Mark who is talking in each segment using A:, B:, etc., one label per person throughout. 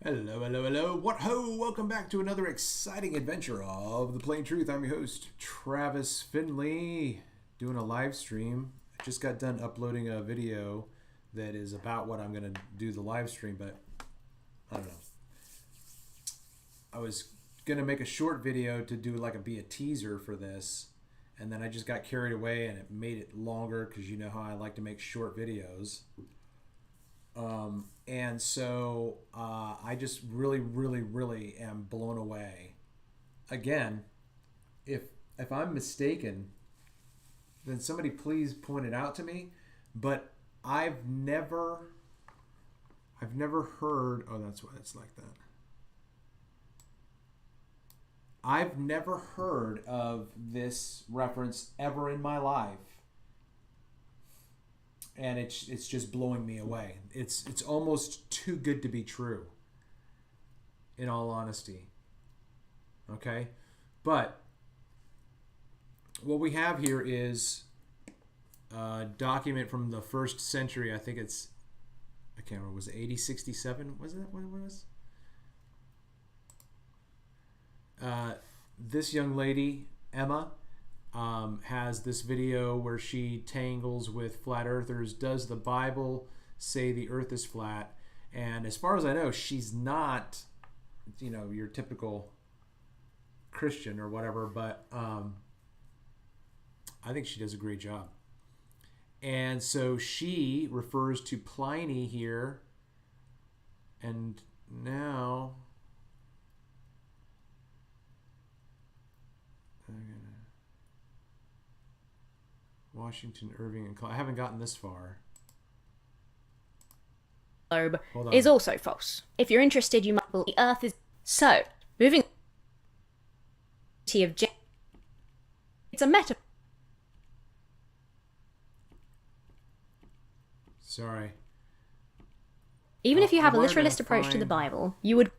A: Hello, hello, hello. What ho? Welcome back to another exciting adventure of The Plain Truth. I'm your host, Travis Finley, doing a live stream. I just got done uploading a video that is about what I'm going to do the live stream, but I don't know. I was going to make a short video to do be a teaser for this, and then I just got carried away and it made it longer because you know how I like to make short videos. And so I just really am blown away. Again, if I'm mistaken, then somebody please point it out to me. But I've never heard. Oh, that's why it's like that. I've never heard of this reference ever in my life. And it's just blowing me away. It's almost too good to be true, in all honesty. Okay? But what we have here is a document from the first century. I think it's, I can't remember, was it 8067? Was that what it was? This young lady, Emma, has this video where she tangles with flat earthers. Does the Bible say the earth is flat? And as far as I know, she's not, your typical Christian or whatever, but I think she does a great job. And so she refers to Pliny here, and now Washington, Irving, and I haven't gotten this far.
B: Globe is also false. If you're interested, you might believe the Earth is. So, moving on of it's a metaphor.
A: Sorry.
B: Even if you have a literalist approach to the Bible, you would.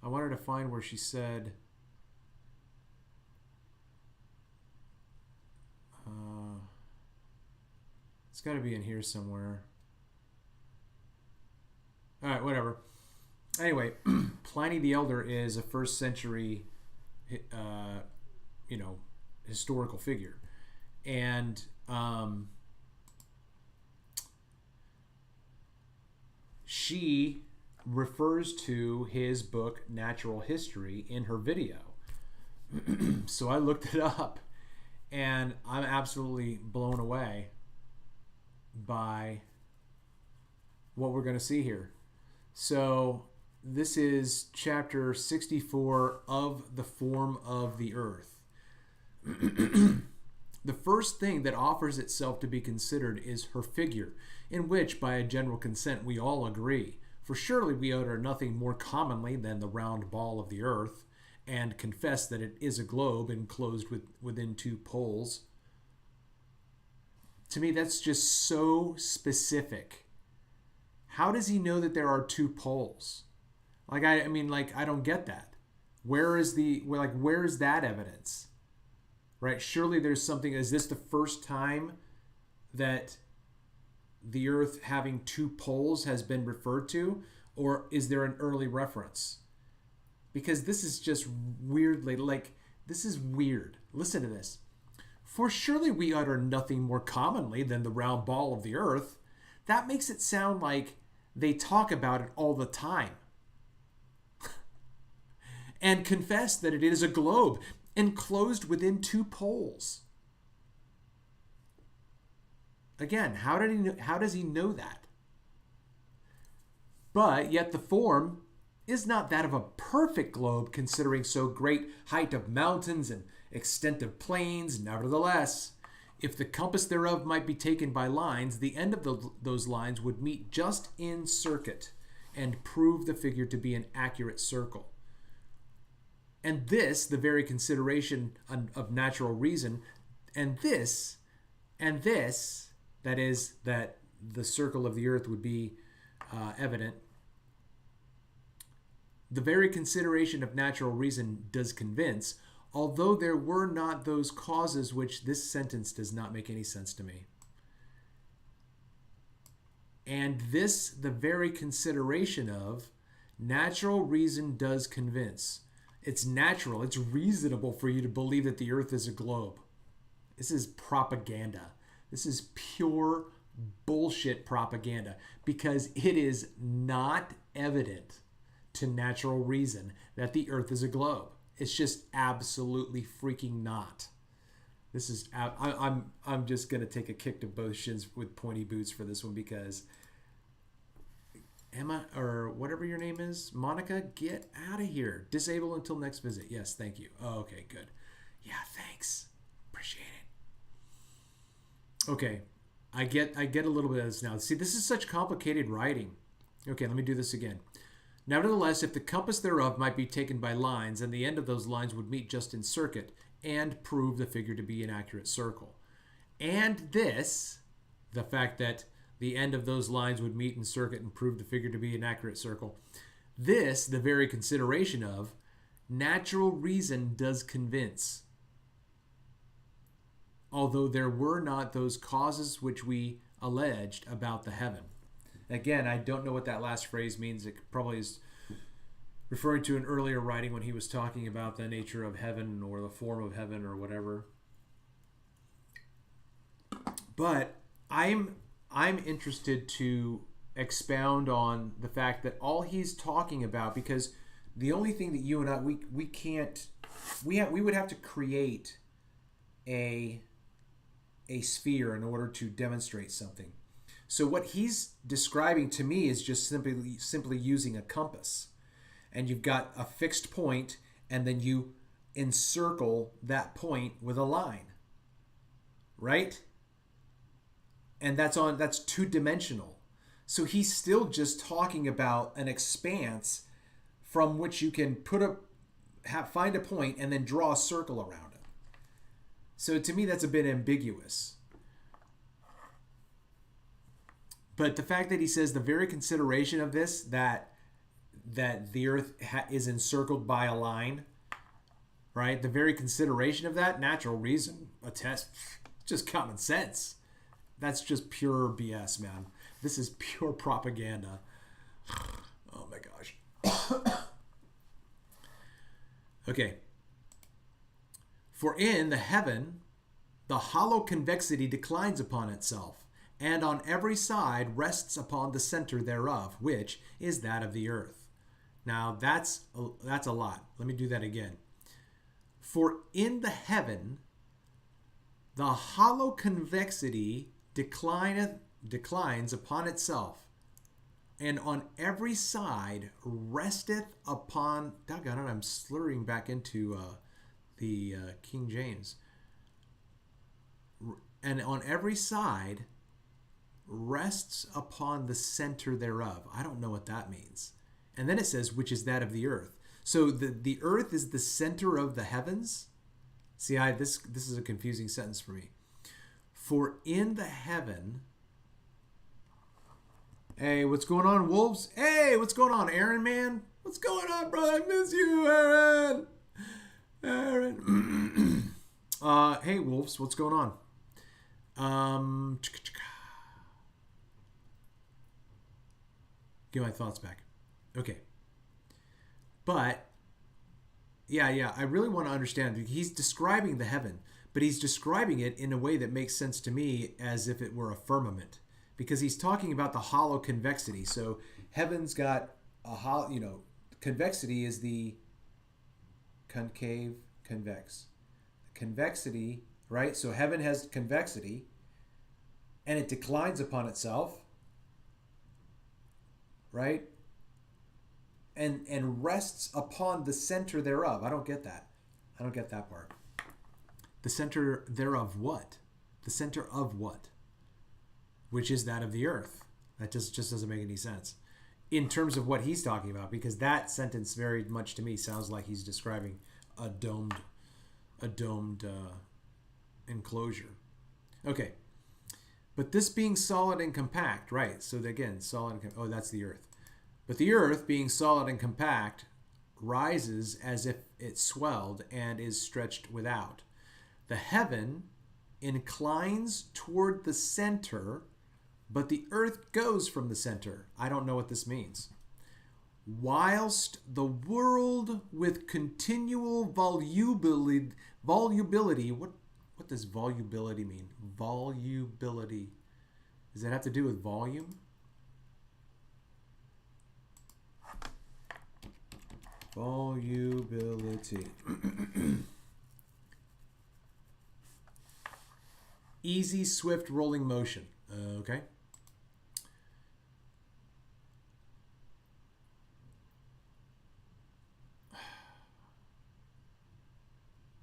A: I wanted to find where she said. It's got to be in here somewhere. All right, whatever. Anyway, Pliny the Elder is a first century, historical figure. And she refers to his book, Natural History, in her video. So I looked it up, and I'm absolutely blown away by what we're going to see here. So this is chapter 64 of The Form of the Earth. The first thing that offers itself to be considered is her figure, in which by a general consent we all agree, for surely we utter nothing more commonly than the round ball of the earth, and confess that it is a globe enclosed within two poles. To me, that's just so specific. How does he know that there are two poles? I don't get that. Where is that evidence? Right? Surely there's something. Is this the first time that the Earth having two poles has been referred to? Or is there an early reference? Because this is just weirdly, this is weird. Listen to this. For surely we utter nothing more commonly than the round ball of the earth. That makes it sound like they talk about it all the time. And confess that it is a globe enclosed within two poles. Again, how does he know that? But yet the form is not that of a perfect globe, considering so great height of mountains and extent of plains. Nevertheless, if the compass thereof might be taken by lines, the end of those lines would meet just in circuit, and prove the figure to be an accurate circle. And this, the very consideration of natural reason, and this, that is, that the circle of the earth would be evident. The very consideration of natural reason does convince, although there were not those causes which this sentence does not make any sense to me. And this, the very consideration of, Natural reason does convince. It's natural, it's reasonable for you to believe that the earth is a globe. This is propaganda. This is pure bullshit propaganda because it is not evident to natural reason that the earth is a globe. It's just absolutely freaking not. This is I'm just gonna take a kick to both shins with pointy boots for this one because Emma or whatever your name is, Monica, get out of here. Disable until next visit. Yes, thank you. Oh, okay, good. Yeah, thanks. Appreciate it. Okay, I get a little bit of this now. See, this is such complicated writing. Okay, let me do this again. Nevertheless, if the compass thereof might be taken by lines, and the end of those lines would meet just in circuit, and prove the figure to be an accurate circle. And this, the fact that the end of those lines would meet in circuit and prove the figure to be an accurate circle. This, the very consideration of, natural reason does convince. Although there were not those causes which we alleged about the heaven. Again, I don't know what that last phrase means. It probably is referring to an earlier writing when he was talking about the nature of heaven or the form of heaven or whatever. But I'm interested to expound on the fact that all he's talking about, because the only thing that you and I we would have to create a sphere in order to demonstrate something. So what he's describing to me is just simply using a compass. And you've got a fixed point, and then you encircle that point with a line. Right? And that's two-dimensional. So he's still just talking about an expanse from which you can find a point and then draw a circle around it. So to me, that's a bit ambiguous. But the fact that he says the very consideration of this, that the earth is encircled by a line, right? The very consideration of that, natural reason, a test, just common sense. That's just pure BS, man. This is pure propaganda. Oh my gosh. Okay. For in the heaven, the hollow convexity declines upon itself, and on every side rests upon the center thereof, which is that of the earth. Now that's a lot. Let me do that again. For in the heaven, the hollow convexity declines upon itself, and on every side resteth upon. Doggone it, I'm slurring back into the King James. And on every side rests upon the center thereof. I don't know what that means. And then it says, which is that of the earth. So the earth is the center of the heavens. See, this is a confusing sentence for me. For in the heaven... Hey, what's going on, Wolves? Hey, what's going on, Aaron, man? What's going on, brother? I miss you, Aaron. Aaron. Hey, Wolves, what's going on? Get my thoughts back. Okay. But, yeah, I really want to understand. He's describing the heaven, but he's describing it in a way that makes sense to me as if it were a firmament. Because he's talking about the hollow convexity. So heaven's got a hollow, convexity is the concave, convex. Convexity, right? So heaven has convexity, and it declines upon itself, right? And rests upon the center thereof. I don't get that. I don't get that part. The center thereof what? The center of what? Which is that of the earth. That just doesn't make any sense in terms of what he's talking about, because that sentence very much to me sounds like he's describing a domed enclosure. Okay. But this being solid and compact, right? So again, solid and that's the earth. But the earth, being solid and compact, rises as if it swelled and is stretched without. The heaven inclines toward the center, but the earth goes from the center. I don't know what this means. whilst the world with continual volubility, what does volubility mean? Volubility. Does that have to do with volume? Volubility. Easy, swift, rolling motion. Okay.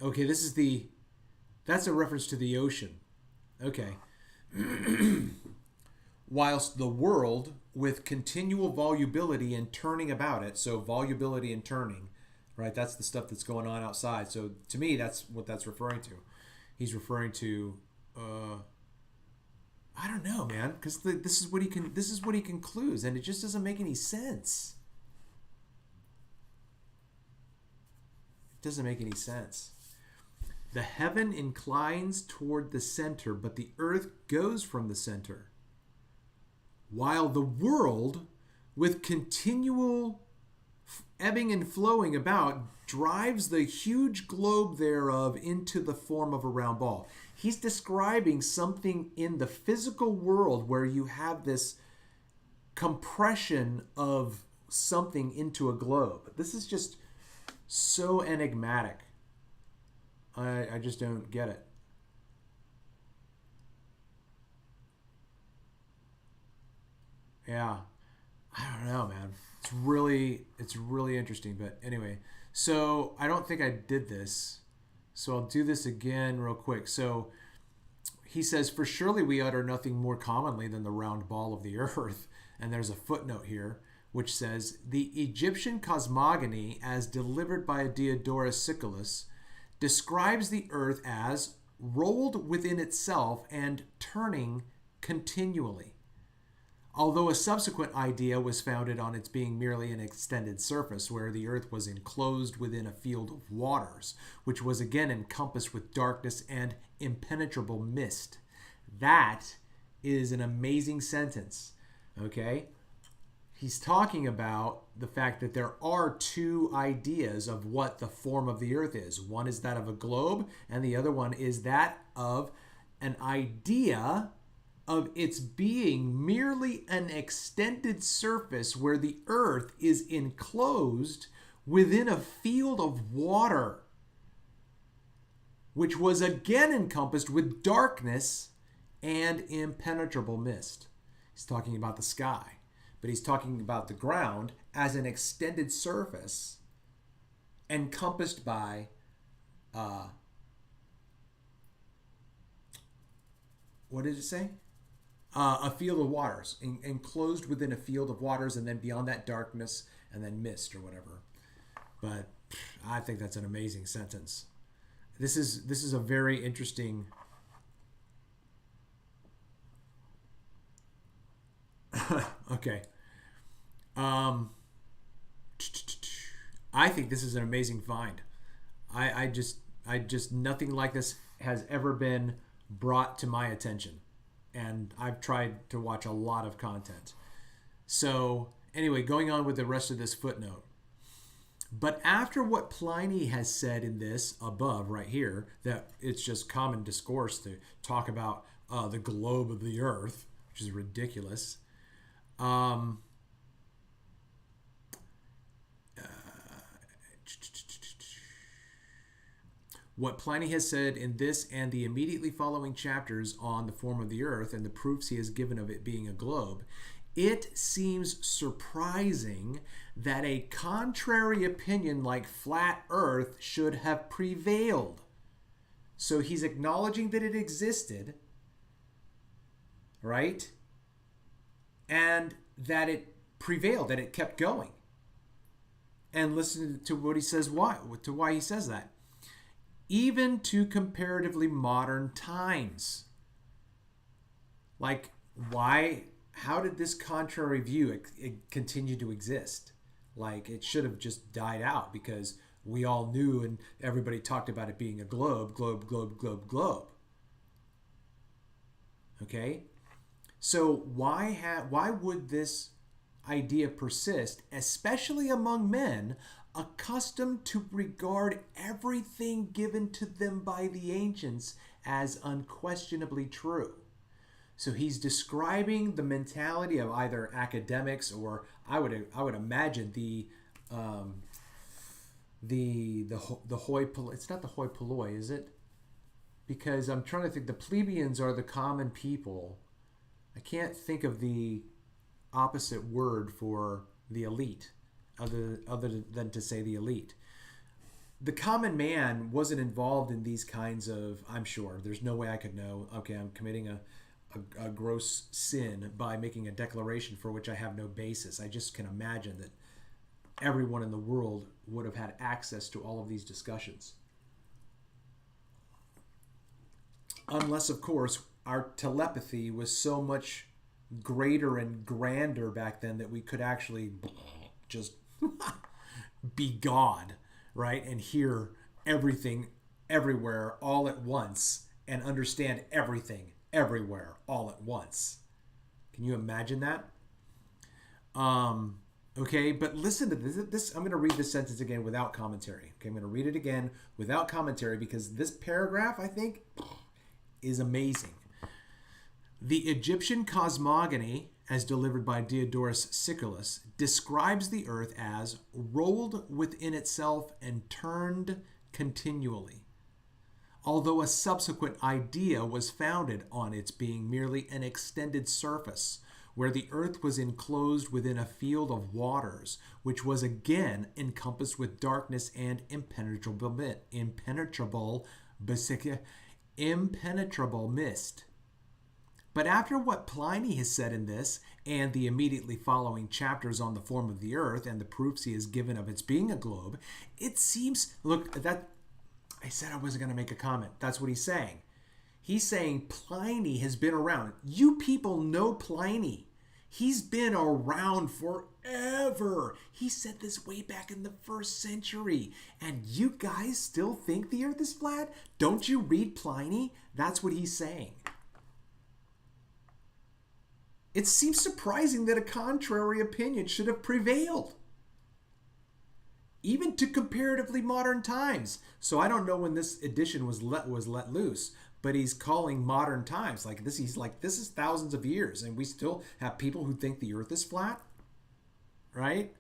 A: Okay, that's a reference to the ocean. Okay. Whilst the world with continual volubility and turning about it, so volubility and turning, right? That's the stuff that's going on outside. So to me, that's what that's referring to. He's referring to, I don't know, man, because this is what he concludes, and it just doesn't make any sense. It doesn't make any sense. The heaven inclines toward the center, but the earth goes from the center. While the world, with continual ebbing and flowing about, drives the huge globe thereof into the form of a round ball. He's describing something in the physical world where you have this compression of something into a globe. This is just so enigmatic. I just don't get it. Yeah. I don't know, man. It's really interesting. But anyway, so I don't think I did this. So I'll do this again real quick. So he says, for surely we utter nothing more commonly than the round ball of the earth. And there's a footnote here, which says, the Egyptian cosmogony, as delivered by Diodorus Siculus, describes the earth as rolled within itself and turning continually. Although a subsequent idea was founded on its being merely an extended surface where the earth was enclosed within a field of waters, which was again encompassed with darkness and impenetrable mist. That is an amazing sentence, okay? He's talking about the fact that there are two ideas of what the form of the earth is. One is that of a globe, and the other one is that of an idea of its being merely an extended surface where the earth is enclosed within a field of water, which was again encompassed with darkness and impenetrable mist. He's talking about the sky. But he's talking about the ground as an extended surface encompassed by what did it say? A field of waters, enclosed within a field of waters, and then beyond that darkness, and then mist or whatever. But I think that's an amazing sentence. This is a very interesting. Okay. I think this is an amazing find. I just nothing like this has ever been brought to my attention, and I've tried to watch a lot of content. So anyway, going on with the rest of this footnote. But after what Pliny has said in this above right here, that it's just common discourse to talk about the globe of the earth, which is ridiculous. What Pliny has said in this and the immediately following chapters on the form of the earth and the proofs he has given of it being a globe, it seems surprising that a contrary opinion like flat earth should have prevailed. So he's acknowledging that it existed, right? And that it prevailed, that it kept going. And listen to what he says, why he says that. Even to comparatively modern times. Like, how did this contrary view continue to exist? Like, it should have just died out because we all knew and everybody talked about it being a globe. Okay? So why would this idea persist, especially among men accustomed to regard everything given to them by the ancients as unquestionably true. So he's describing the mentality of either academics, or I would imagine the hoi polloi. It's not the hoi polloi, is it? Because I'm trying to think. The plebeians are the common people. I can't think of the opposite word for the elite, other than to say the elite. The common man wasn't involved in these kinds of. I'm sure there's no way I could know. Okay, I'm committing a gross sin by making a declaration for which I have no basis. I just can imagine that everyone in the world would have had access to all of these discussions. Unless, of course, our telepathy was so much greater and grander back then that we could actually just be God, right? And hear everything everywhere all at once and understand everything everywhere all at once. Can you imagine that? Okay, but listen to this. I'm going to read this sentence again without commentary. Okay, I'm going to read it again without commentary because this paragraph, I think, is amazing. The Egyptian cosmogony, as delivered by Diodorus Siculus, describes the earth as rolled within itself and turned continually, although a subsequent idea was founded on its being merely an extended surface, where the earth was enclosed within a field of waters, which was again encompassed with darkness and impenetrable mist. But after what Pliny has said in this, and the immediately following chapters on the form of the earth and the proofs he has given of its being a globe, it seems, look, that I said I wasn't going to make a comment. That's what he's saying. He's saying Pliny has been around. You people know Pliny. He's been around forever. He said this way back in the 1st century. And you guys still think the earth is flat? Don't you read Pliny? That's what he's saying. It seems surprising that a contrary opinion should have prevailed, even to comparatively modern times. So I don't know when this edition was let loose, but he's calling modern times like this. He's like, this is thousands of years, and we still have people who think the earth is flat, right?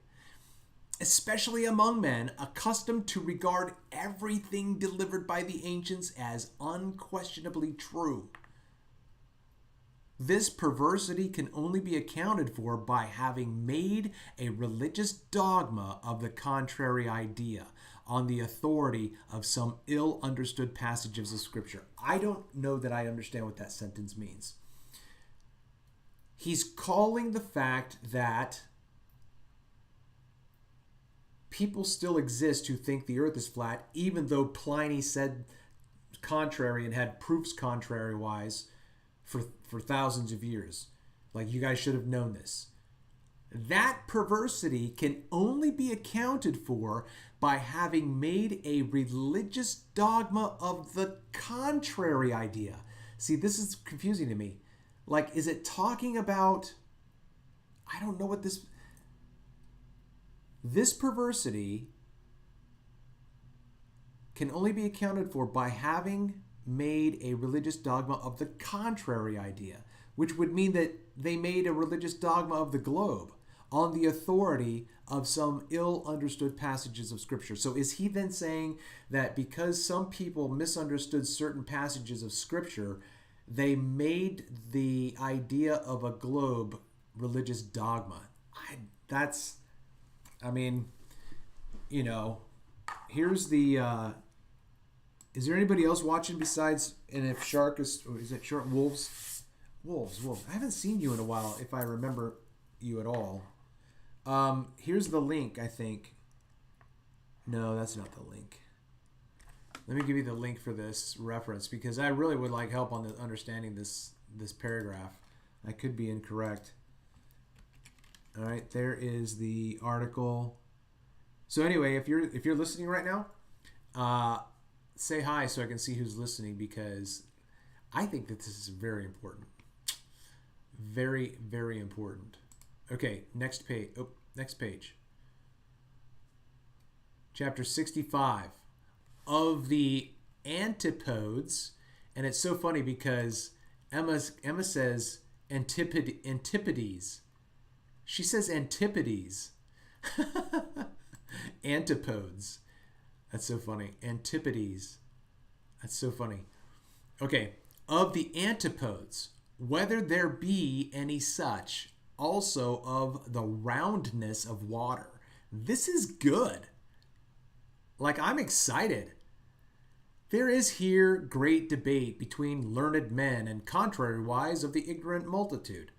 A: Especially among men accustomed to regard everything delivered by the ancients as unquestionably true. This perversity can only be accounted for by having made a religious dogma of the contrary idea on the authority of some ill-understood passages of Scripture. I don't know that I understand what that sentence means. He's calling the fact that people still exist who think the earth is flat, even though Pliny said contrary and had proofs contrary-wise for thousands of years. Like, you guys should have known this. That perversity can only be accounted for by having made a religious dogma of the contrary idea. See, this is confusing to me. Like, is it talking about... I don't know what this... This perversity can only be accounted for by having made a religious dogma of the contrary idea, which would mean that they made a religious dogma of the globe on the authority of some ill-understood passages of Scripture. So is he then saying that because some people misunderstood certain passages of Scripture, they made the idea of a globe religious dogma? Here's the... Is there anybody else watching besides, and if Shark is it Shark? Wolves. I haven't seen you in a while, if I remember you at all. Here's the link, I think. No, that's not the link. Let me give you the link for this reference, because I really would like help on understanding this paragraph. I could be incorrect. All right, there is the article. So anyway, if you're listening right now, say hi so I can see who's listening, because I think that this is very important. Very, very important. Okay, next page. Oh, next page. Chapter 65 of the antipodes. And it's so funny because Emma says antipodes. She says antipodes. Antipodes. That's so funny. Antipodes. That's so funny. Okay. Of the antipodes, whether there be any such, also of the roundness of water. This is good. Like, I'm excited. There is here great debate between learned men and contrariwise of the ignorant multitude.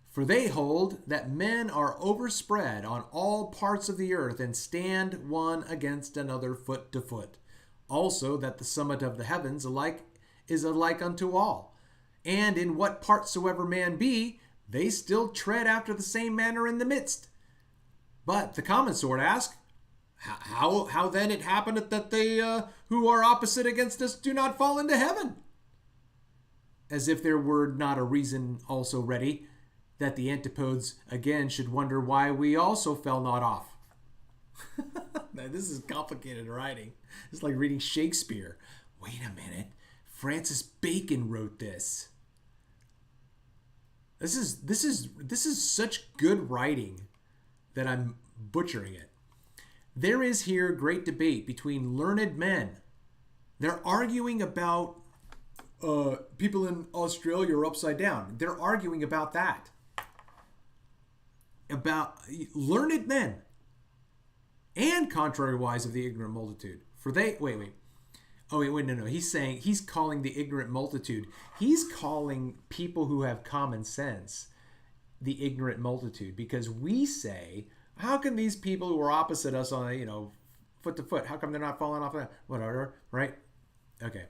A: For they hold that men are overspread on all parts of the earth and stand one against another foot to foot. Also that the summit of the heavens is alike unto all. And in what part soever man be, they still tread after the same manner in the midst. But the common sort ask, how then it happeneth that they who are opposite against us do not fall into heaven? As if there were not a reason also ready, that the antipodes again should wonder why we also fell not off. Now, this is complicated writing. It's like reading Shakespeare. Wait a minute. Francis Bacon wrote this. This is such good writing that I'm butchering it. There is here great debate between learned men. They're arguing about people in Australia are upside down. They're arguing about that. About learned men and contrariwise of the ignorant multitude. For they, no. He's calling the ignorant multitude. He's calling people who have common sense the ignorant multitude, because we say, how can these people who are opposite us on, foot to foot, how come they're not falling off that? Whatever, right? Okay.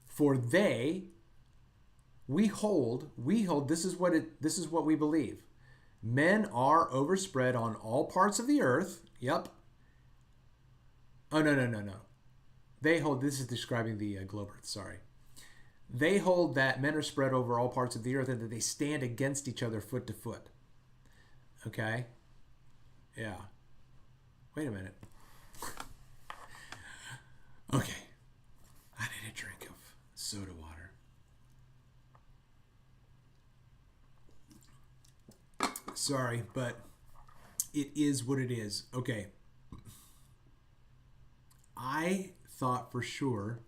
A: For we hold, this is what we believe. Men are overspread on all parts of the earth. Yep. Oh, no. They hold, this is describing the globe earth, sorry. They hold that men are spread over all parts of the earth and that they stand against each other foot to foot. Okay? Yeah. Wait a minute. Okay. I need a drink of soda water. Sorry, but it is what it is. Okay. I thought for sure...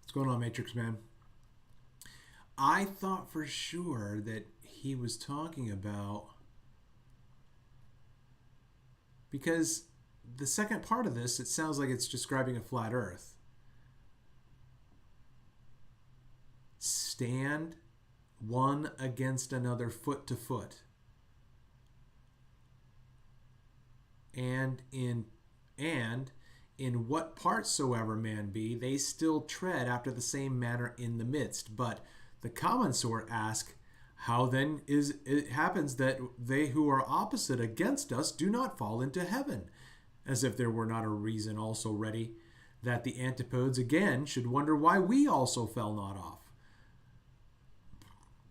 A: What's going on, Matrix Man? I thought for sure that he was talking about... Because the second part of this, it sounds like it's describing a flat earth. Stand one against another foot to foot. And in what part soever man be, they still tread after the same manner in the midst. But the common sort ask, how then it happens that they who are opposite against us do not fall into heaven? As if there were not a reason also ready, that the antipodes again should wonder why we also fell not off.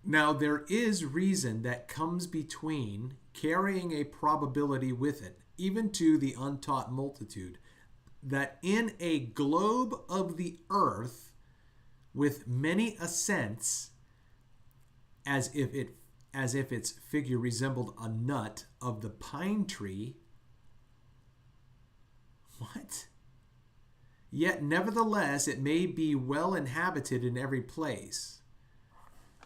A: Now there is reason that comes between carrying a probability with it, even to the untaught multitude, that in a globe of the earth with many ascents, as if its figure resembled a nut of the pine tree. What? Yet nevertheless it may be well inhabited in every place.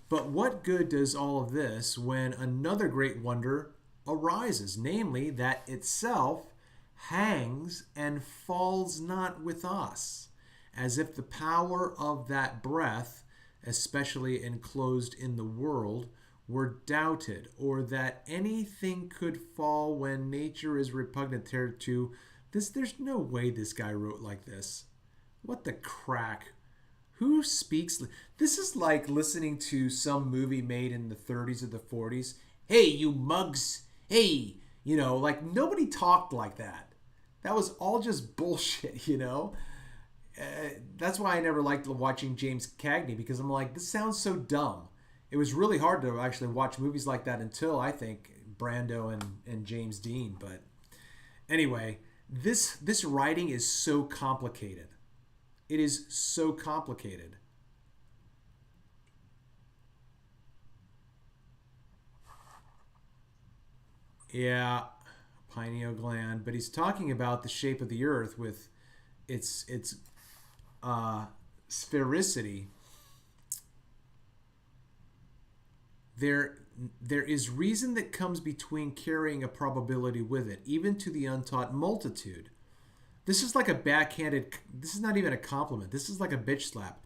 A: But what good does all of this when another great wonder arises, namely that itself hangs and falls not with us, as if the power of that breath, especially enclosed in the world, were doubted, or that anything could fall when nature is repugnant thereto. There's no way this guy wrote like this. What the crack? Who speaks? This is like listening to some movie made in the 30s or the 40s. Hey, you mugs. Hey, like nobody talked like that. That was all just bullshit, That's why I never liked watching James Cagney, because I'm like, this sounds so dumb. it was really hard to actually watch movies like that until I think Brando and James Dean. But anyway, this writing is so complicated. It is so complicated. Yeah, pineal gland, but he's talking about the shape of the Earth with its sphericity. There is reason that comes between carrying a probability with it, even to the untaught multitude. This is like a backhanded, this is not even a compliment. This is like a bitch slap.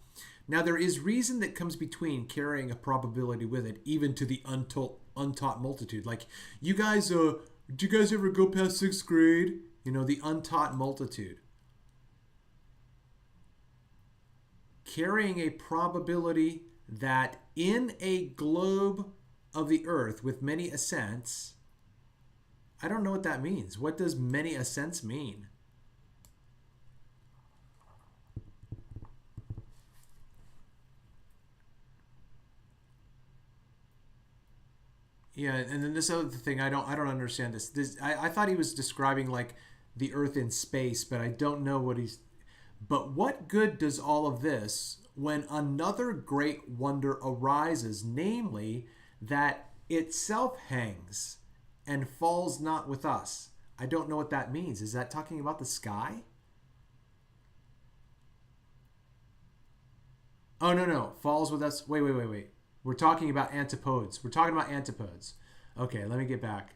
A: Now, there is reason that comes between carrying a probability with it, even to the untaught multitude. Like, you guys, did you guys ever go past 6th grade? You know, the untaught multitude. Carrying a probability that in a globe of the earth with many ascents, I don't know what that means. What does many ascents mean? Yeah, and then this other thing, I don't understand this. I thought he was describing like the Earth in space, but I don't know what he's. But what good does all of this when another great wonder arises, namely that itself hangs and falls not with us? I don't know what that means. Is that talking about the sky? Oh, no, falls with us. Wait. We're talking about antipodes. We're talking about antipodes. Okay, let me get back.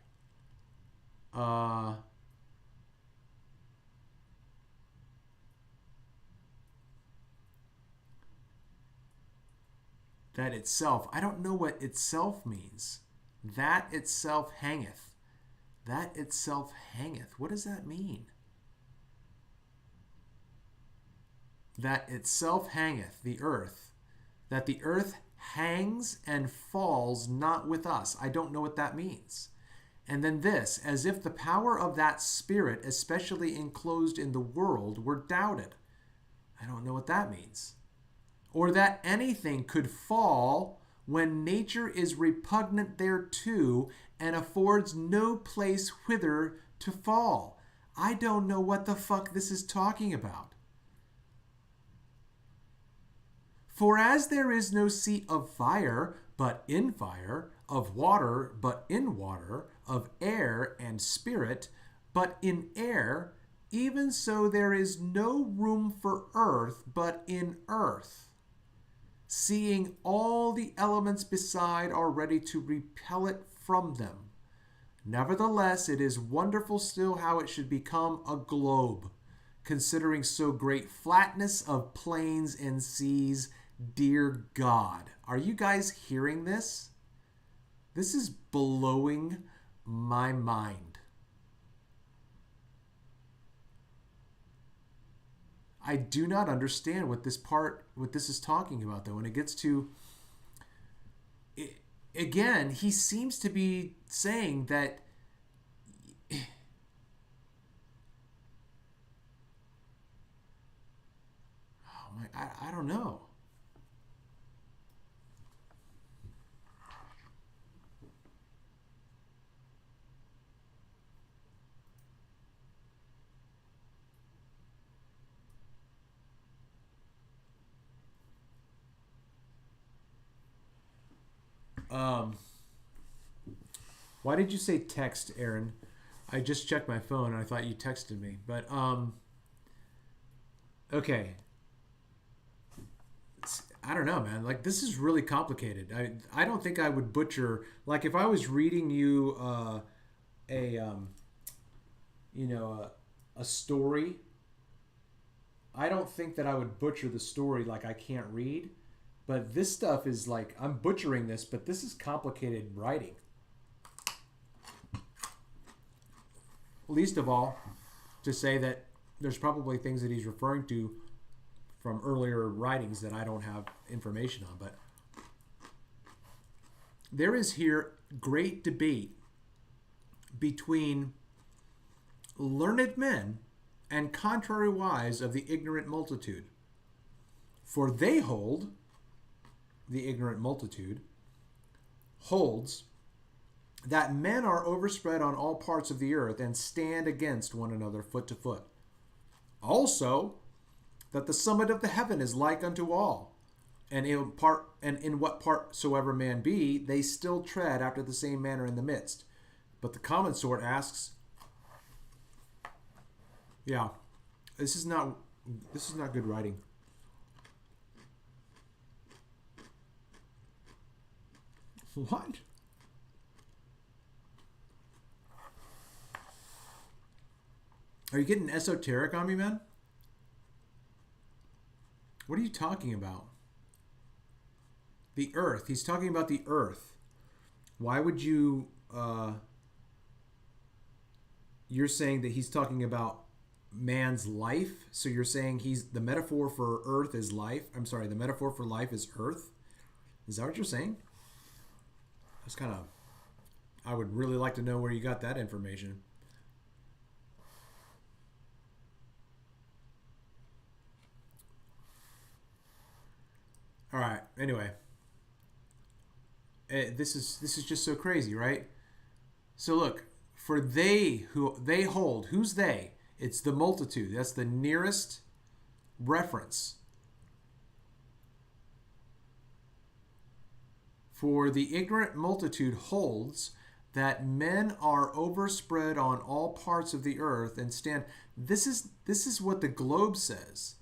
A: That itself. I don't know what itself means. That itself hangeth. That itself hangeth. What does that mean? That itself hangeth, the earth. That the earth hangs and falls not with us. I don't know what that means. And then this, as if the power of that spirit, especially enclosed in the world, were doubted. I don't know what that means. Or that anything could fall when nature is repugnant thereto and affords no place whither to fall. I don't know what the fuck this is talking about. For as there is no seat of fire, but in fire, of water, but in water, of air and spirit, but in air, even so there is no room for earth, but in earth. Seeing all the elements beside are ready to repel it from them. Nevertheless, it is wonderful still how it should become a globe, considering so great flatness of plains and seas. Dear God, are you guys hearing this? This is blowing my mind. I do not understand what this is talking about, though. When it gets to, again, he seems to be saying that I don't know. Why did you say text, Aaron? I just checked my phone and I thought you texted me. But okay. I don't know, man. Like, this is really complicated. I don't think I would butcher, like, if I was reading you a story, I don't think that I would butcher the story like I can't read. But this stuff is like, I'm butchering this, but this is complicated writing. Least of all, to say that there's probably things that he's referring to from earlier writings that I don't have information on. But there is here great debate between learned men and contrary wise of the ignorant multitude. For they hold, the ignorant multitude, holds that men are overspread on all parts of the earth and stand against one another foot to foot. Also, that the summit of the heaven is like unto all, and in what part soever man be, they still tread after the same manner in the midst. But the common sort asks, yeah, this is not good writing. What? Are you getting esoteric on me, man? What are you talking about? The earth. He's talking about the earth. Why would you... you're saying that he's talking about man's life? So you're saying the metaphor for earth is life? I'm sorry, the metaphor for life is earth? Is that what you're saying? That's kind of... I would really like to know where you got that information. All right. Anyway, this is just so crazy, right? So look, for they hold, who's they? It's the multitude. That's the nearest reference. For the ignorant multitude holds that men are overspread on all parts of the earth and stand. This is what the globe says.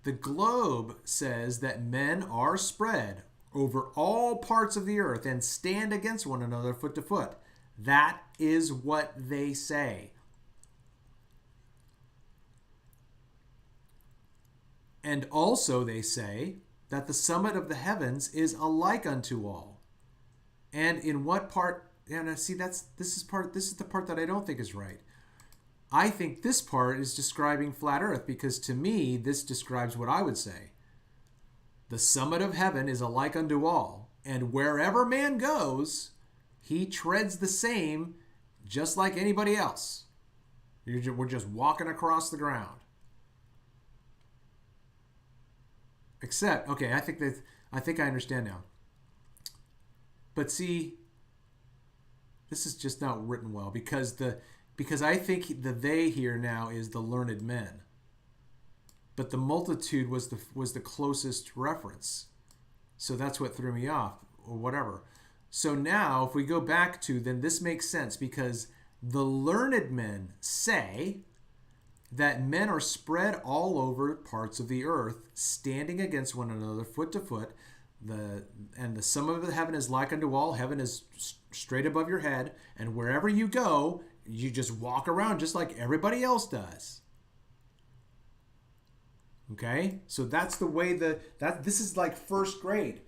A: The globe says that men are spread over all parts of the earth and stand against one another foot to foot. That is what they say. And also they say that the summit of the heavens is alike unto all. And in what part? And see, this is the part that I don't think is right. I think this part is describing flat earth, because to me, this describes what I would say. The summit of heaven is alike unto all, and wherever man goes, he treads the same, just like anybody else. We're just walking across the ground. Except, okay, I think I understand now. But see, this is just not written well, because I think the they here now is the learned men. But the multitude was the closest reference. So that's what threw me off, or whatever. So now, if we go back to, then this makes sense, because the learned men say that men are spread all over parts of the earth, standing against one another, foot to foot. And the summit of the heaven is like unto all. Heaven is straight above your head, and wherever you go, you just walk around just like everybody else does. Okay? So that's the way this is like first grade.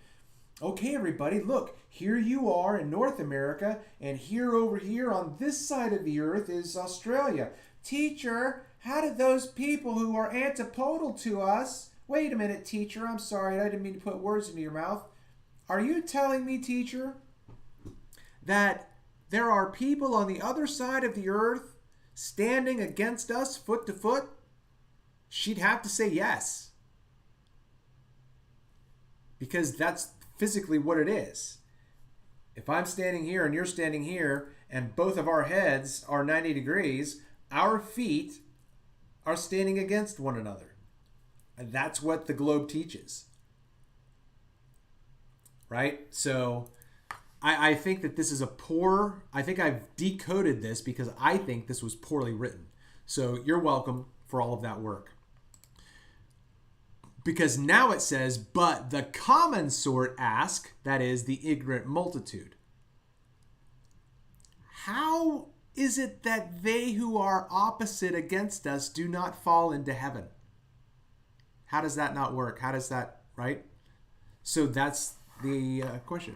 A: Okay, everybody, look, here you are in North America, and here over here on this side of the earth is Australia. Teacher, how did those people who are antipodal to us... Wait a minute, teacher, I'm sorry, I didn't mean to put words into your mouth. Are you telling me, teacher, that there are people on the other side of the earth standing against us foot to foot? She'd have to say yes. Because that's physically what it is. If I'm standing here and you're standing here, and both of our heads are 90 degrees, our feet are standing against one another. And that's what the globe teaches. Right? So I think that this is I think I've decoded this because I think this was poorly written. So you're welcome for all of that work. Because now it says, but the common sort ask, that is the ignorant multitude. How is it that they who are opposite against us do not fall into heaven? How does that not work? How does that, right? So that's the question.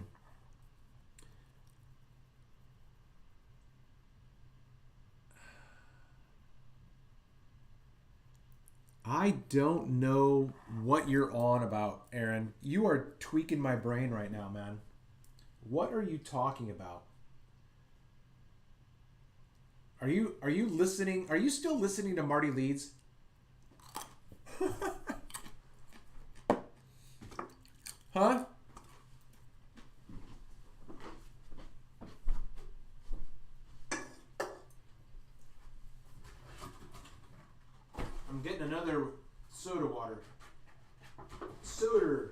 A: I don't know what you're on about, Aaron. You are tweaking my brain right now, man. What are you talking about? Are you listening? Are you still listening to Marty Leeds? Huh? I'm getting another soda water. Soda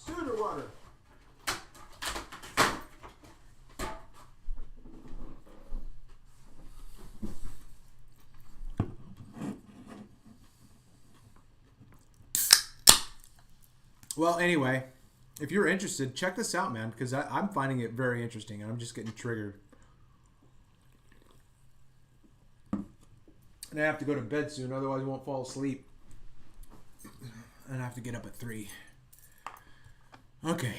A: water. Well, anyway, if you're interested, check this out, man, because I'm finding it very interesting, and I'm just getting triggered. And I have to go to bed soon, otherwise I won't fall asleep. And I have to get up at 3. Okay.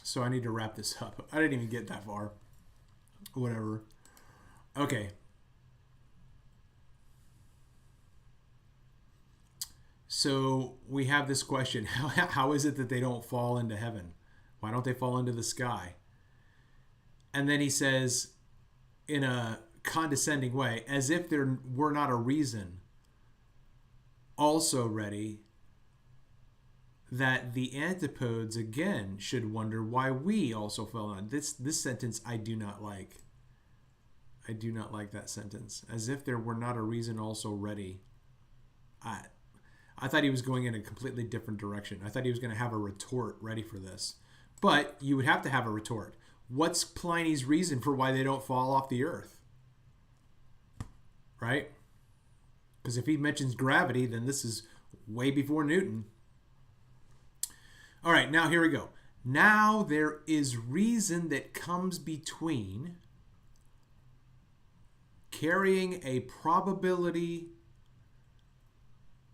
A: So I need to wrap this up. I didn't even get that far. Whatever. Okay. So we have this question. How is it that they don't fall into heaven? Why don't they fall into the sky? And then he says, in a condescending way, as if there were not a reason also ready, that the antipodes again should wonder why we also fell on. This sentence I do not like. I do not like that sentence. As if there were not a reason also ready. I thought he was going in a completely different direction. I thought he was going to have a retort ready for this. But you would have to have a retort. What's Pliny's reason for why they don't fall off the earth? Right? Because if he mentions gravity, then this is way before Newton. All right, now here we go. Now there is reason that comes between carrying a probability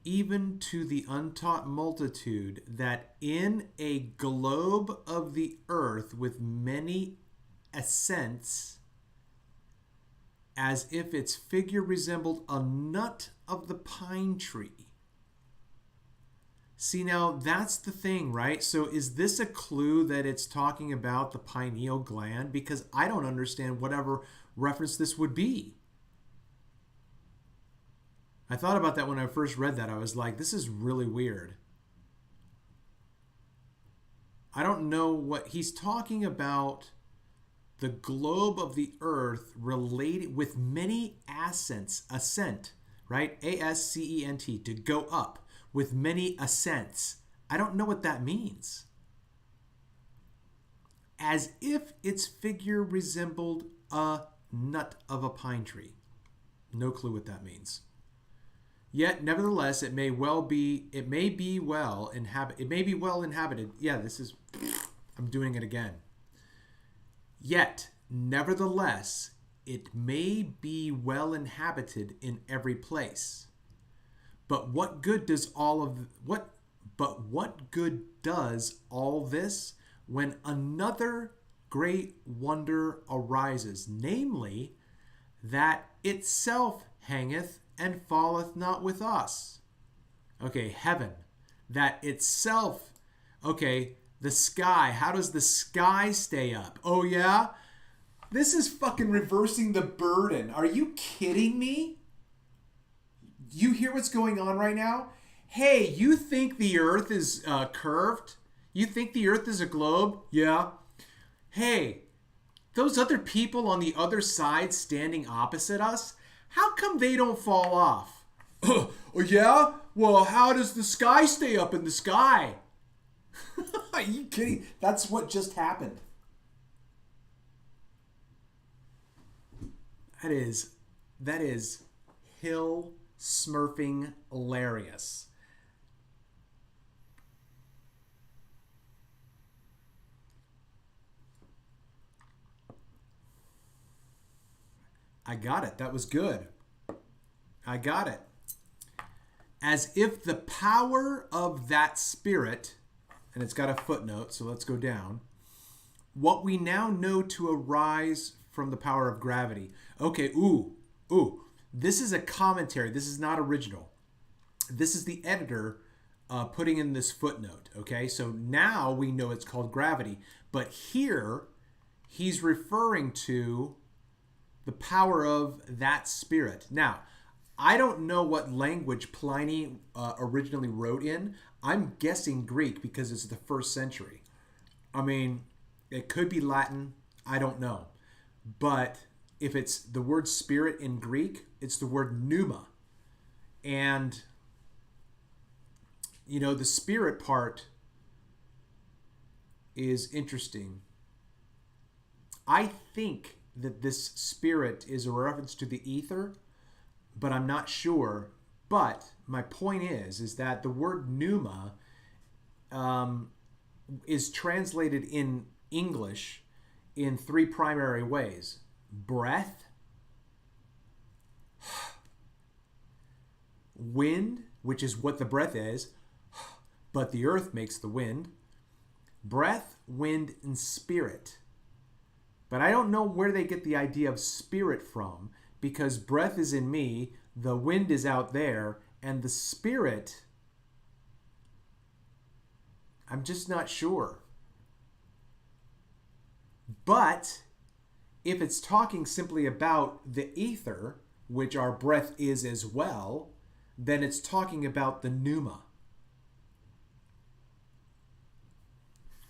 A: even to the untaught multitude that in a globe of the earth with many ascents, as if its figure resembled a nut of the pine tree. See, now that's the thing, right? So is this a clue that it's talking about the pineal gland? Because I don't understand whatever reference this would be. I thought about that when I first read that. I was like, this is really weird. I don't know what he's talking about. The globe of the earth related with many ascent, right? A-S-C-E-N-T, to go up with many ascents. I don't know what that means. As if its figure resembled a nut of a pine tree. No clue what that means. Yet, nevertheless, it may be well inhabited. Yeah, I'm doing it again. Yet, nevertheless, it may be well inhabited in every place. But what good does all this when another great wonder arises, namely, that itself hangeth and falleth not with us. Okay, heaven. That itself. Okay, the sky. How does the sky stay up? Oh, yeah? This is fucking reversing the burden. Are you kidding me? You hear what's going on right now? Hey, you think the earth is curved? You think the earth is a globe? Yeah. Hey, those other people on the other side standing opposite us, how come they don't fall off? Oh, yeah? Well, how does the sky stay up in the sky? Are you kidding? That's what just happened. That is hill smurfing hilarious. I got it. That was good. I got it. As if the power of that spirit, and it's got a footnote, so let's go down. What we now know to arise from the power of gravity. Okay, this is a commentary. This is not original. This is the editor putting in this footnote. Okay, so now we know it's called gravity. But here, he's referring to the power of that spirit. Now, I don't know what language Pliny originally wrote in. I'm guessing Greek because it's the 1st century. I mean, it could be Latin. I don't know. But if it's the word spirit in Greek, it's the word pneuma. And, you know, the spirit part is interesting. I think that this spirit is a reference to the ether, but I'm not sure. But my point is that the word pneuma is translated in English in three primary ways: breath, wind, which is what the breath is, but the earth makes the wind. Breath, wind, and spirit. But I don't know where they get the idea of spirit from, because breath is in me, the wind is out there, and the spirit, I'm just not sure. But if it's talking simply about the ether, which our breath is as well, then it's talking about the pneuma,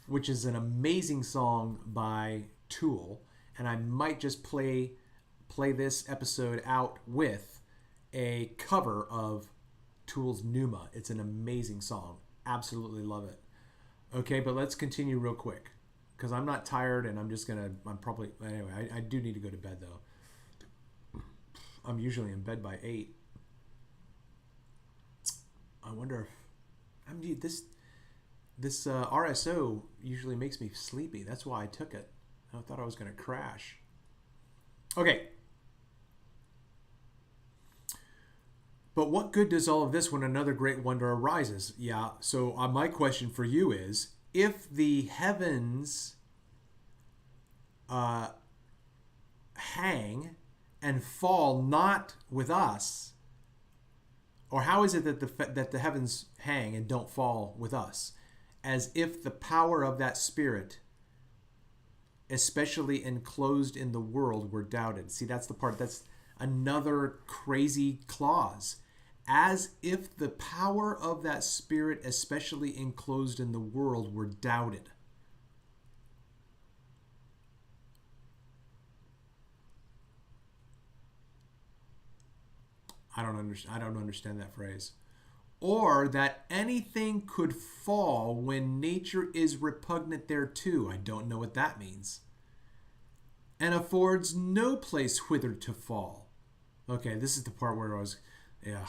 A: which is an amazing song by Tool. And I might just play this episode out with a cover of Tool's Pneuma. It's an amazing song. Absolutely love it. Okay, but let's continue real quick, because I'm not tired, and anyway, I do need to go to bed, though. I'm usually in bed by 8. I wonder if this RSO usually makes me sleepy. That's why I took it. I thought I was going to crash. Okay. But what good does all of this when another great wonder arises? Yeah, so my question for you is, if the heavens hang and fall not with us, or how is it that the heavens hang and don't fall with us? As if the power of that spirit, especially enclosed in the world, were doubted. See, that's the part. That's another crazy clause. As if the power of that spirit, especially enclosed in the world, were doubted. I don't understand that phrase. Or that anything could fall when nature is repugnant thereto. I don't know what that means. And affords no place whither to fall. Okay, this is the part where yeah.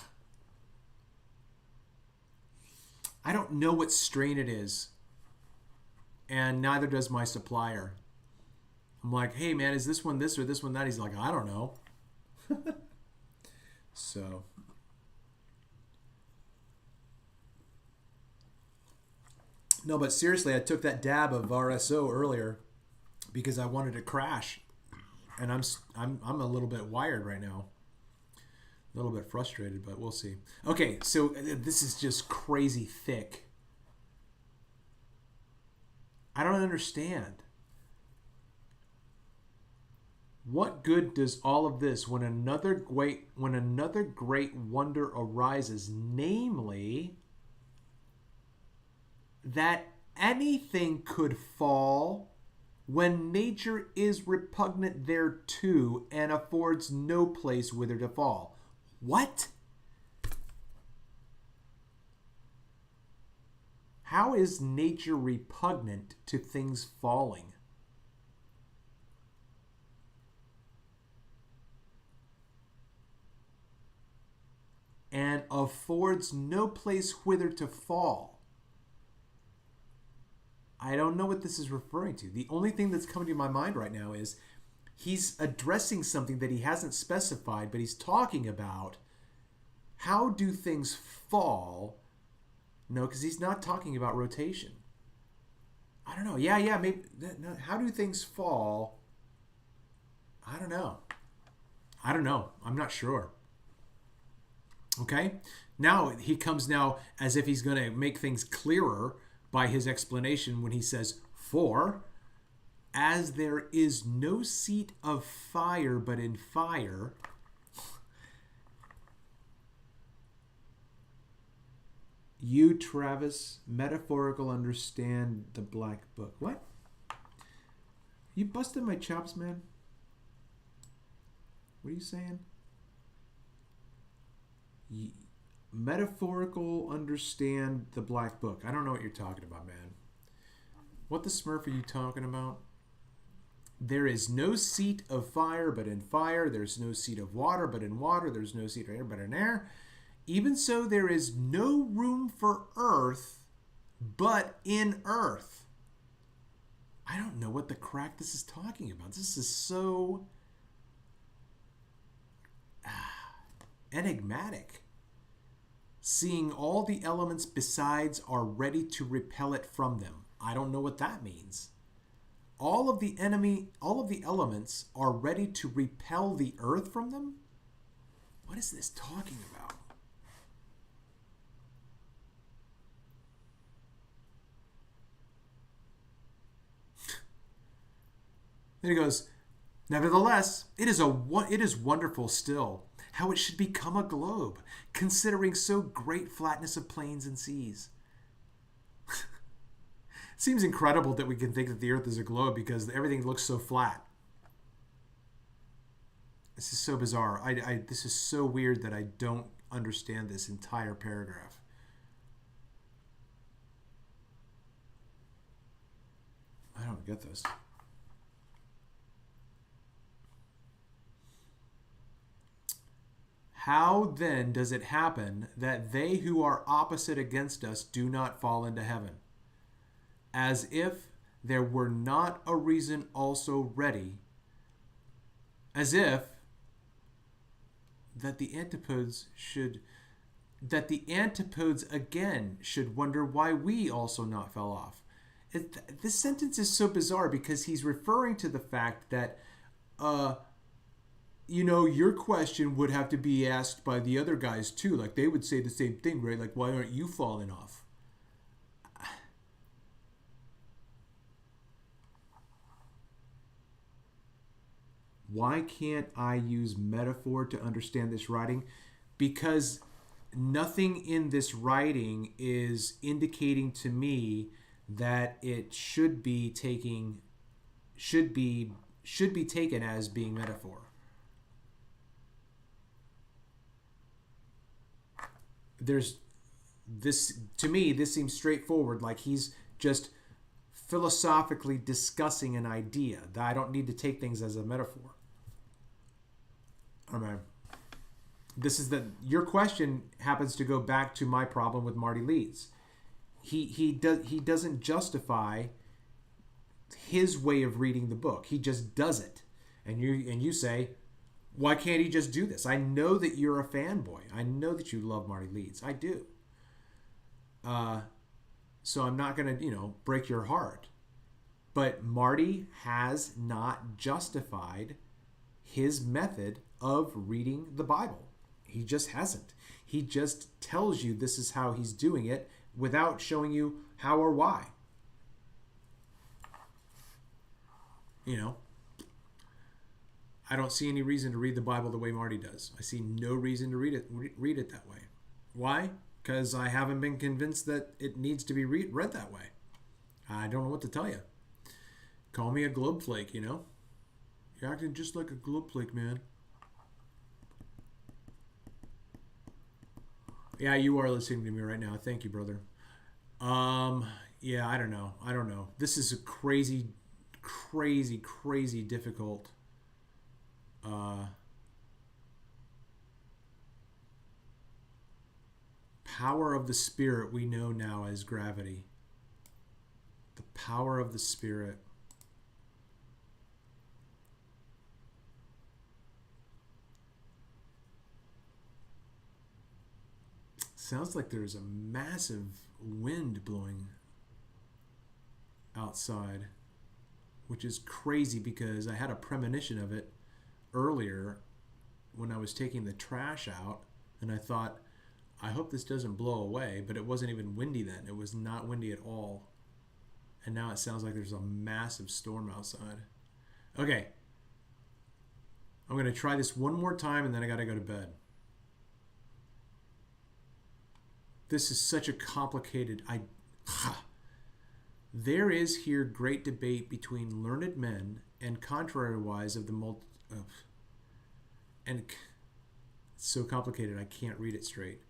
A: I don't know what strain it is. And neither does my supplier. I'm like, hey man, is this one this or this one that? He's like, I don't know. So... No, but seriously, I took that dab of RSO earlier because I wanted to crash, and I'm a little bit wired right now, a little bit frustrated, but we'll see. Okay, so this is just crazy thick. I don't understand. What good does all of this when another great wonder arises, namely that anything could fall when nature is repugnant thereto and affords no place whither to fall? What? How is nature repugnant to things falling? And affords no place whither to fall. I don't know what this is referring to. The only thing that's coming to my mind right now is he's addressing something that he hasn't specified, but he's talking about how do things fall. No, because he's not talking about rotation. I don't know. Yeah, maybe. No, how do things fall? I don't know. I'm not sure. Okay? Now, he comes now as if he's going to make things clearer by his explanation when he says, for as there is no seat of fire but in fire, you, Travis, metaphorical understand the black book. What? You busted my chops, man? What are you saying? Metaphorical understand the black book. I don't know what you're talking about, man. What the smurf are you talking about? There is no seat of fire but in fire. There's no seat of water but in water. There's no seat of air but in air. Even so, there is no room for earth but in earth. I don't know what the crack this is talking about. This is so enigmatic. Seeing all the elements besides are ready to repel it from them. I don't know what that means. All of the elements are ready to repel the earth from them? What is this talking about? Then he goes, nevertheless, it is wonderful still how it should become a globe, considering so great flatness of plains and seas. It seems incredible that we can think that the earth is a globe because everything looks so flat. This is so bizarre. This is so weird that I don't understand this entire paragraph. I don't get this. How then does it happen that they who are opposite against us do not fall into heaven? As if there were not a reason also ready, as if that the antipodes again should wonder why we also not fell off. This sentence is so bizarre because he's referring to the fact that your question would have to be asked by the other guys too. Like they would say the same thing, right? Like, why aren't you falling off? Why can't I use metaphor to understand this writing? Because nothing in this writing is indicating to me that it should be taken as being metaphor. There's this, to me, this seems straightforward, like he's just philosophically discussing an idea that I don't need to take things as a metaphor. I mean, your question happens to go back to my problem with Marty Leeds. He doesn't justify his way of reading the book. He just does it. And you say, why can't he just do this? I know that you're a fanboy. I know that you love Marty Leeds. I do. So I'm not going to, break your heart. But Marty has not justified his method of reading the Bible. He just hasn't. He just tells you this is how he's doing it without showing you how or why. I don't see any reason to read the Bible the way Marty does. I see no reason to read it that way. Why? Because I haven't been convinced that it needs to be read that way. I don't know what to tell you. Call me a globe flake, You're acting just like a globe flake, man. Yeah, you are listening to me right now. Thank you, brother. Yeah, I don't know. This is a crazy difficult power of the Spirit we know now as gravity. The power of the Spirit. Sounds like there's a massive wind blowing outside, which is crazy because I had a premonition of it earlier when I was taking the trash out, and I thought, I hope this doesn't blow away, but it wasn't even windy then. It was not windy at all. And now it sounds like there's a massive storm outside. Okay. I'm going to try this one more time, and then I got to go to bed. This is such a complicated... There is here great debate between learned men and contrariwise of the and it's so complicated I can't read it straight.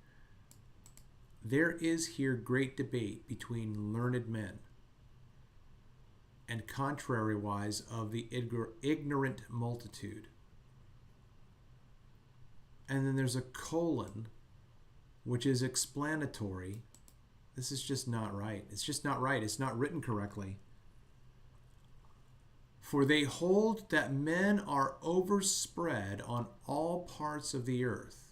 A: There is here great debate between learned men, and contrariwise of the ignorant multitude. And then there's a colon, which is explanatory. This is just not right. It's just not right. It's not written correctly. For they hold that men are overspread on all parts of the earth,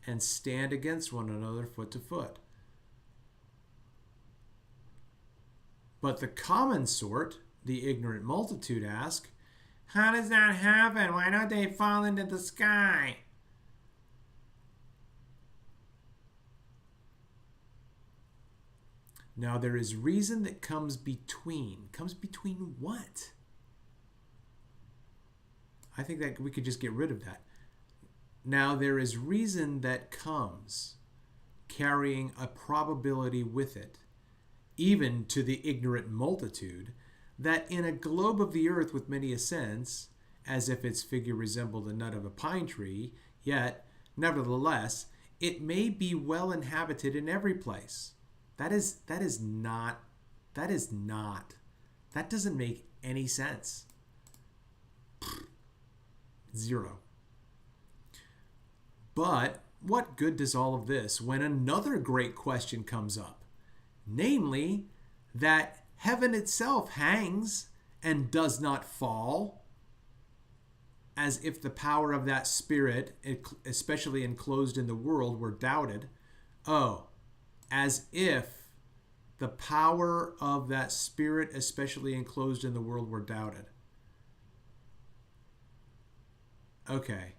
A: and stand against one another foot to foot. But the common sort, the ignorant multitude, ask, how does that happen? Why don't they fall into the sky? Now there is reason that comes between. Comes between what? I think that we could just get rid of that. Now there is reason that comes, carrying a probability with it, even to the ignorant multitude, that in a globe of the earth with many ascents, as if its figure resembled the nut of a pine tree, yet, nevertheless, it may be well inhabited in every place. That doesn't make any sense. Zero. But what good does all of this when another great question comes up? Namely, that heaven itself hangs and does not fall, as if the power of that spirit, especially enclosed in the world, were doubted. Oh, as if the power of that spirit, especially enclosed in the world, were doubted. Okay.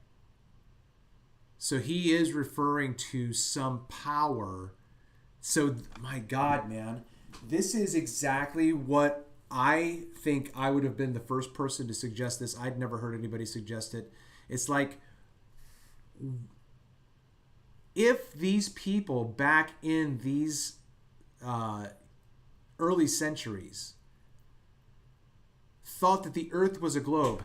A: So he is referring to some power. So, my God, man, this is exactly what I think I would have been the first person to suggest this. I'd never heard anybody suggest it. It's like, if these people back in these early centuries thought that the earth was a globe,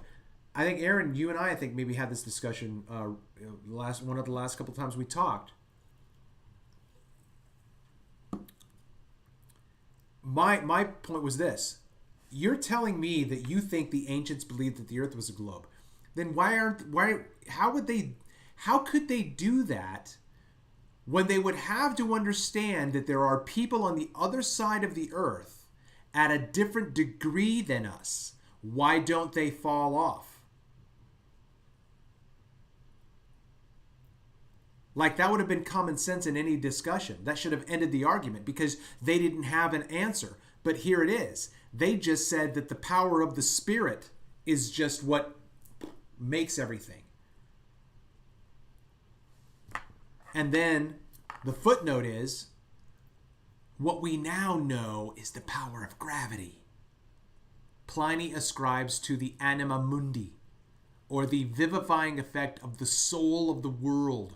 A: I think, Aaron, you and I think maybe had this discussion one of the last couple times we talked. My point was this. You're telling me that you think the ancients believed that the earth was a globe. Then how could they do that when they would have to understand that there are people on the other side of the earth at a different degree than us? Why don't they fall off? Like, that would have been common sense in any discussion. That should have ended the argument because they didn't have an answer. But here it is. They just said that the power of the Spirit is just what makes everything. And then the footnote is, what we now know is the power of gravity. Pliny ascribes to the anima mundi, or the vivifying effect of the soul of the world.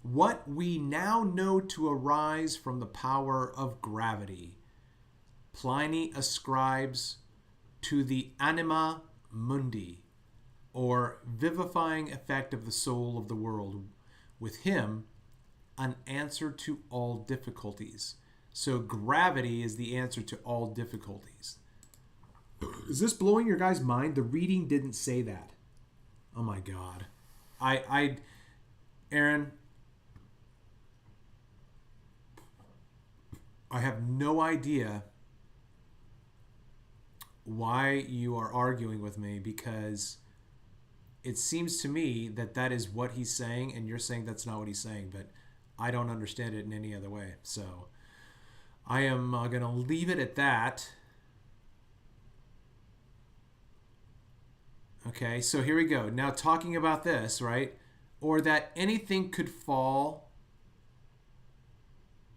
A: What we now know to arise from the power of gravity, Pliny ascribes to the anima mundi, or vivifying effect of the soul of the world. With him, an answer to all difficulties. So gravity is the answer to all difficulties. Is this blowing your guys' mind? The reading didn't say that. Oh my God. Aaron, I have no idea why you are arguing with me, because it seems to me that that is what he's saying, and you're saying that's not what he's saying, but I don't understand it in any other way. So I am going to leave it at that. Okay, so here we go. Now talking about this, right? Or that anything could fall.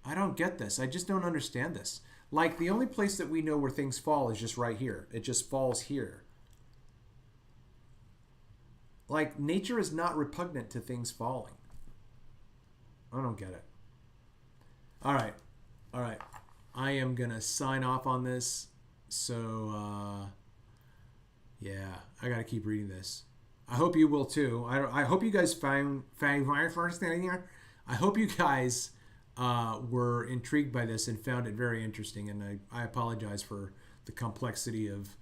A: I don't get this. I just don't understand this. Like, the only place that we know where things fall is just right here. It just falls here. Like, nature is not repugnant to things falling. I don't get it. All right. I am going to sign off on this. So, yeah, I gotta keep reading this. I hope you will too. I hope you guys found I hope you guys were intrigued by this and found it very interesting. And I apologize for the complexity of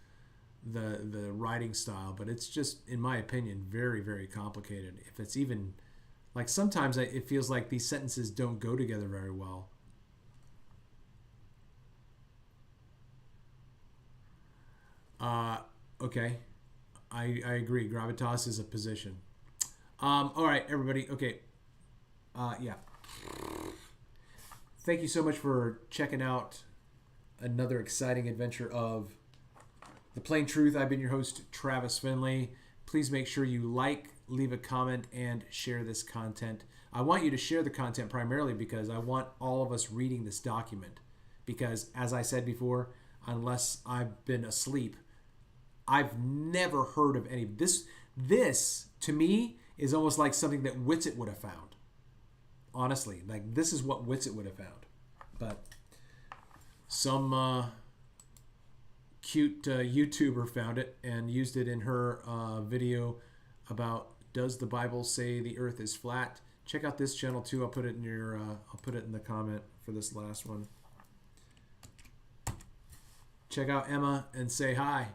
A: the writing style, but it's just, in my opinion, very, very complicated. If it's even like sometimes it feels like these sentences don't go together very well. Okay, I agree. Gravitas is a position. All right, everybody. Okay. Yeah. Thank you so much for checking out another exciting adventure of The Plain Truth. I've been your host, Travis Finley. Please make sure you like, leave a comment, and share this content. I want you to share the content primarily because I want all of us reading this document. Because, as I said before, unless I've been asleep, I've never heard of any. This to me, is almost like something that Whitsitt would have found. Honestly, like this is what Whitsitt would have found. But some cute YouTuber found it and used it in her video about does the Bible say the earth is flat? Check out this channel too. I'll put it in your I'll put it in the comment for this last one. Check out Emma and say hi.